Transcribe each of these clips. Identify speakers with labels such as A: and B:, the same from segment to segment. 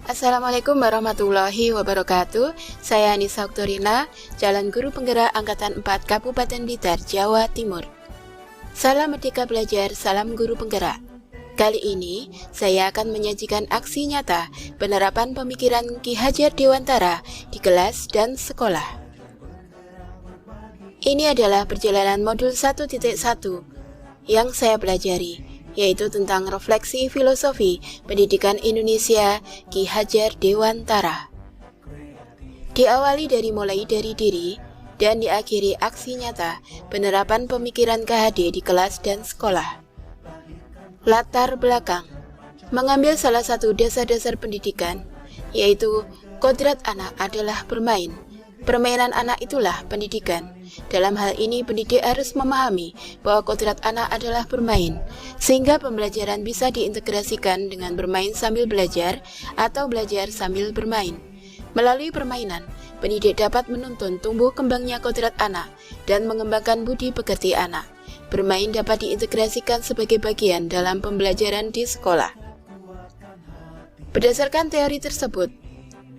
A: Assalamualaikum warahmatullahi wabarakatuh. Saya Anissa Oktorina, Calon Guru Penggerak Angkatan 4 Kabupaten Blitar, Jawa Timur. Salam Merdeka Belajar, salam Guru Penggerak. Kali ini, saya akan menyajikan aksi nyata penerapan pemikiran Ki Hajar Dewantara di kelas dan sekolah. Ini adalah perjalanan modul 1.1 yang saya pelajari, yaitu tentang refleksi filosofi pendidikan Indonesia Ki Hajar Dewantara. Diawali mulai dari diri dan diakhiri aksi nyata penerapan pemikiran KHD di kelas dan sekolah. Latar belakang: mengambil salah satu dasar-dasar pendidikan, yaitu kodrat anak adalah bermain. Permainan anak itulah pendidikan. Dalam hal ini, pendidik harus memahami bahwa kodrat anak adalah bermain, sehingga pembelajaran bisa diintegrasikan dengan bermain sambil belajar atau belajar sambil bermain. Melalui permainan, pendidik dapat menuntun tumbuh kembangnya kodrat anak dan mengembangkan budi pekerti anak. Bermain dapat diintegrasikan sebagai bagian dalam pembelajaran di sekolah. Berdasarkan teori tersebut,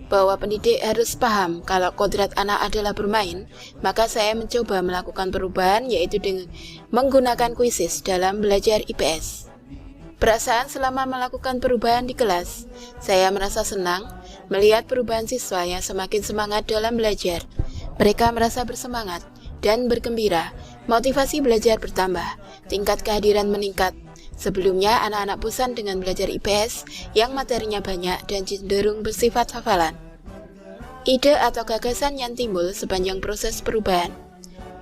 A: bahwa pendidik harus paham kalau kodrat anak adalah bermain, maka saya mencoba melakukan perubahan, yaitu dengan menggunakan kuisis dalam belajar IPS. Perasaan selama melakukan perubahan di kelas, saya merasa senang melihat perubahan siswa yang semakin semangat dalam belajar. Mereka merasa bersemangat dan bergembira, motivasi belajar bertambah, tingkat kehadiran meningkat. Sebelumnya, anak-anak bosan dengan belajar IPS yang materinya banyak dan cenderung bersifat hafalan. Ide atau gagasan yang timbul sepanjang proses perubahan,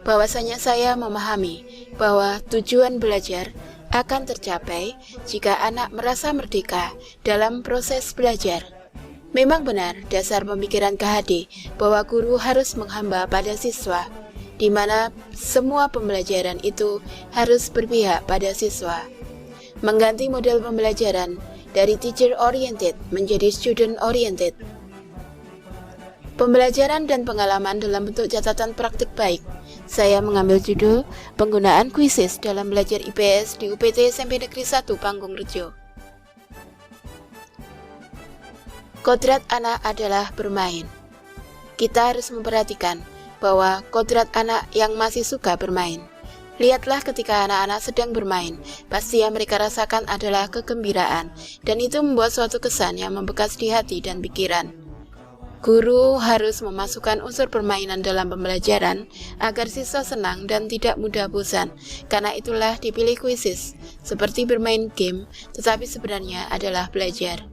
A: bahwasanya saya memahami bahwa tujuan belajar akan tercapai jika anak merasa merdeka dalam proses belajar. Memang benar dasar pemikiran KHD bahwa guru harus menghamba pada siswa, di mana semua pembelajaran itu harus berpihak pada siswa. Mengganti model pembelajaran dari teacher-oriented menjadi student-oriented. Pembelajaran dan pengalaman dalam bentuk catatan praktik baik. Saya mengambil judul Penggunaan Kuisis dalam Belajar IPS di UPT SMP Negeri 1 Panggung Rejo. Kodrat anak adalah bermain. Kita harus memperhatikan bahwa kodrat anak yang masih suka bermain. Lihatlah ketika anak-anak sedang bermain, pasti yang mereka rasakan adalah kegembiraan, dan itu membuat suatu kesan yang membekas di hati dan pikiran. Guru harus memasukkan unsur permainan dalam pembelajaran agar siswa senang dan tidak mudah bosan. Karena itulah dipilih kuisis, seperti bermain game, tetapi sebenarnya adalah belajar.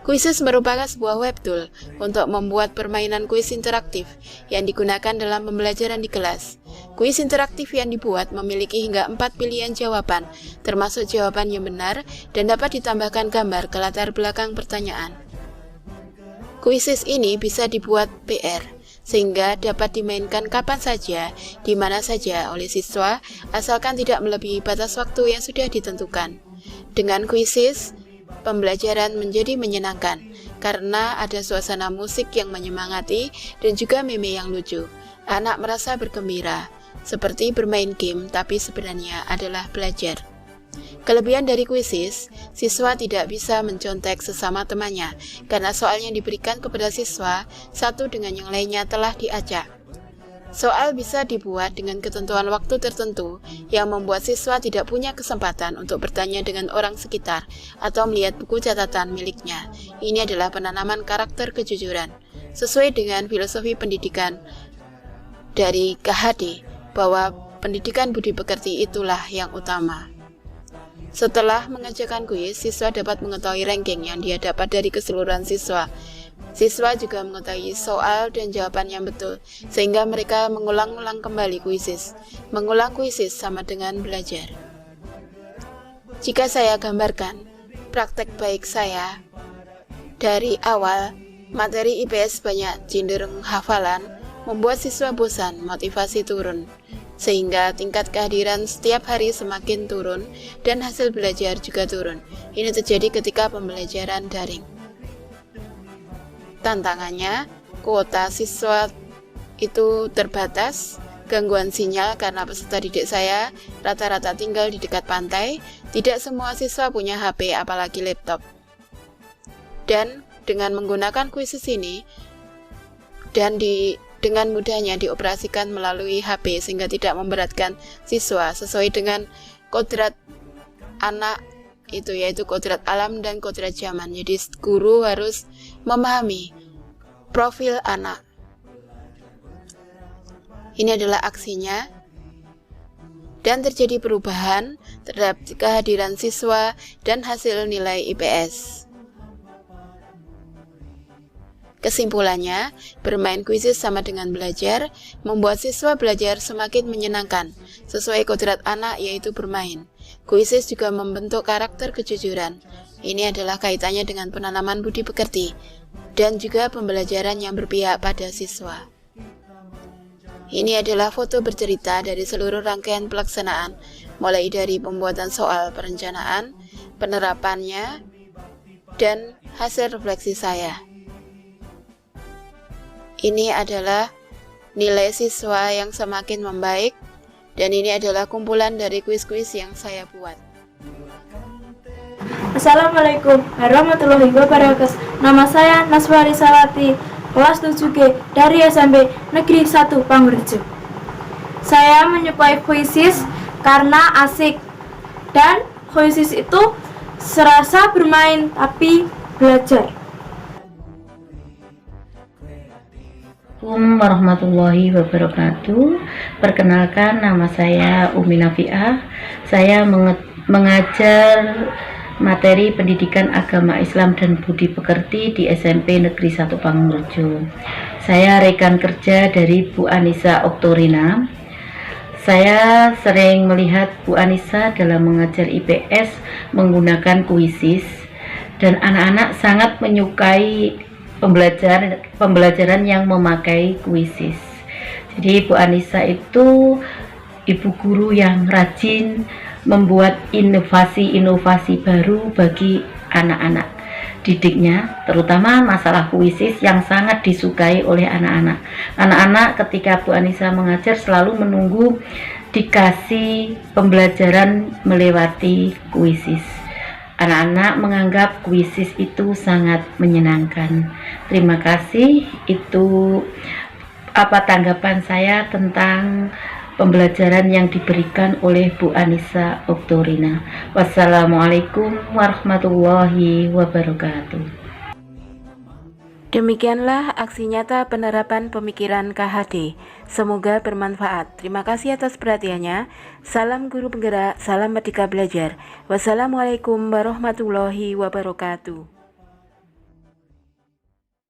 A: Kuisis merupakan sebuah web tool untuk membuat permainan kuis interaktif yang digunakan dalam pembelajaran di kelas. Kuis interaktif yang dibuat memiliki hingga 4 pilihan jawaban, termasuk jawaban yang benar, dan dapat ditambahkan gambar ke latar belakang pertanyaan. Kuisis ini bisa dibuat PR, sehingga dapat dimainkan kapan saja, di mana saja oleh siswa, asalkan tidak melebihi batas waktu yang sudah ditentukan. Dengan kuisis, pembelajaran menjadi menyenangkan, karena ada suasana musik yang menyemangati dan juga meme yang lucu. Anak merasa bergembira, seperti bermain game, tapi sebenarnya adalah belajar. Kelebihan dari kuisis, siswa tidak bisa mencontek sesama temannya, karena soal yang diberikan kepada siswa, satu dengan yang lainnya telah diacak. Soal bisa dibuat dengan ketentuan waktu tertentu yang membuat siswa tidak punya kesempatan untuk bertanya dengan orang sekitar atau melihat buku catatan miliknya. Ini adalah penanaman karakter kejujuran, sesuai dengan filosofi pendidikan dari KHD, bahwa pendidikan budi pekerti itulah yang utama. Setelah mengerjakan kuis, siswa dapat mengetahui ranking yang dia dapat dari keseluruhan siswa. Siswa juga mengetahui soal dan jawaban yang betul, sehingga mereka mengulang-ulang kembali kuisis. Mengulang kuisis sama dengan belajar. Jika saya gambarkan praktek baik saya, dari awal, materi IPS banyak cenderung hafalan, membuat siswa bosan, motivasi turun, sehingga tingkat kehadiran setiap hari semakin turun dan hasil belajar juga turun. Ini terjadi ketika pembelajaran daring. Tantangannya, kuota siswa itu terbatas, gangguan sinyal karena peserta didik saya rata-rata tinggal di dekat pantai, tidak semua siswa punya HP apalagi laptop. Dan dengan menggunakan kuisis ini dan dengan mudahnya dioperasikan melalui HP sehingga tidak memberatkan siswa sesuai dengan kodrat anak itu, yaitu kodrat alam dan kodrat zaman. Jadi guru harus memahami profil anak. Ini adalah aksinya, dan terjadi perubahan terhadap kehadiran siswa dan hasil nilai IPS. Kesimpulannya, bermain kuisis sama dengan belajar, membuat siswa belajar semakin menyenangkan, sesuai kodrat anak yaitu bermain. Kuisis juga membentuk karakter kejujuran. Ini adalah kaitannya dengan penanaman budi pekerti, dan juga pembelajaran yang berpihak pada siswa. Ini adalah foto bercerita dari seluruh rangkaian pelaksanaan, mulai dari pembuatan soal perencanaan, penerapannya, dan hasil refleksi saya. Ini adalah nilai siswa yang semakin membaik, dan ini adalah kumpulan dari kuis-kuis yang saya buat.
B: Assalamualaikum warahmatullahi wabarakatuh. Nama saya Naswari Salati, kelas 7G dari SMP Negeri 1 Pangurjo. Saya menyukai kuisis karena asik, dan kuisis itu serasa bermain tapi belajar.
C: Assalamualaikum warahmatullahi wabarakatuh. Perkenalkan, nama saya Umi Nafiah. Saya mengajar materi pendidikan agama Islam dan budi pekerti di SMP Negeri 1 Pangurjo. Saya rekan kerja dari Bu Anissa Oktorina. Saya sering melihat Bu Anissa dalam mengajar IPS menggunakan kuisis, dan anak-anak sangat menyukai pembelajaran yang memakai kuisis. Jadi Bu Anissa itu ibu guru yang rajin membuat inovasi-inovasi baru bagi anak-anak didiknya, terutama masalah kuisis yang sangat disukai oleh anak-anak. Anak-anak ketika Bu Anissa mengajar selalu menunggu dikasih pembelajaran melewati kuisis. Anak-anak menganggap kuisis itu sangat menyenangkan. Terima kasih. Itu apa tanggapan saya tentang pembelajaran yang diberikan oleh Bu Anissa Oktorina. Wassalamualaikum warahmatullahi wabarakatuh.
A: Demikianlah aksi nyata penerapan pemikiran KHD. Semoga bermanfaat. Terima kasih atas perhatiannya. Salam guru penggerak, salam merdeka belajar. Wassalamualaikum warahmatullahi wabarakatuh.